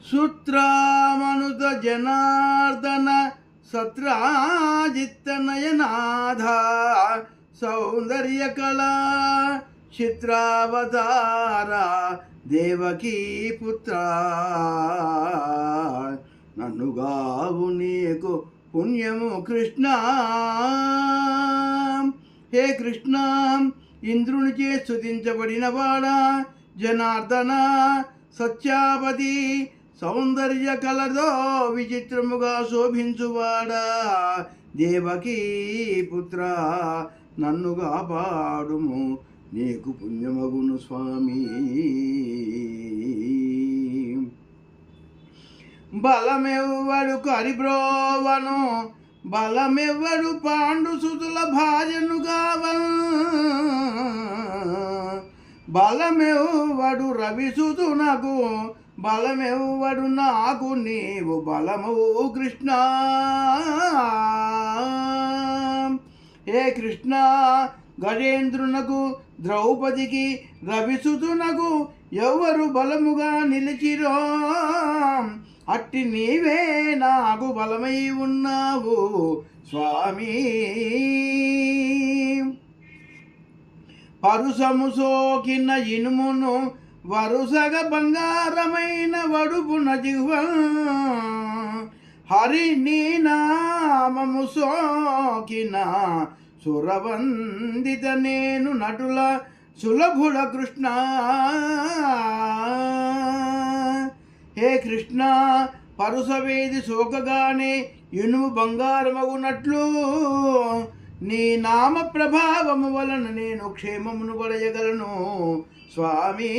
సూత్రామనుత జనార్దన సత్రాజిత్తనయనాథ సౌందర్య కళా చిత్రావతార దేవకీ పుత్ర నన్నుగావు నీకు పుణ్యము కృష్ణ. హే కృష్ణ, ఇంద్రునిచే స్తుతించబడిన వాడా, జనార్దన సత్యాపతి, సౌందర్య కలతో విచిత్రముగా శోభించువాడా, దేవకీ పుత్ర నన్ను కాపాడుము, నీకు పుణ్యమగును స్వామి. బలమెవ్వడు కరిబ్రోవను, బలమెవ్వడు పాండు సుతుల భార్యను కావను, బలమెవ్వడు రవిసుతునకు, బలమెవ్వడు నాకు నీవు బలము కృష్ణ. హే కృష్ణ, గజేంద్రునకు, ద్రౌపదికి, రవిసుతునకు ఎవరు బలముగా నిలిచిరో అట్టి నీవే నాకు బలమై ఉన్నావు స్వామి. పరుసము సోకిన ఇనుమును వరుసగ బంగారమైన వడుపున జిహ్వ, హరి నీ నామము సోకిన సురవందిత నేను నటుల సులభుడ కృష్ణ. హే కృష్ణ, పరుసవేది సోకగానే ఇనుము బంగారమగునట్లు నీ నామ ప్రభావము వలన నేను క్షేమమును పడయగలను స్వామి.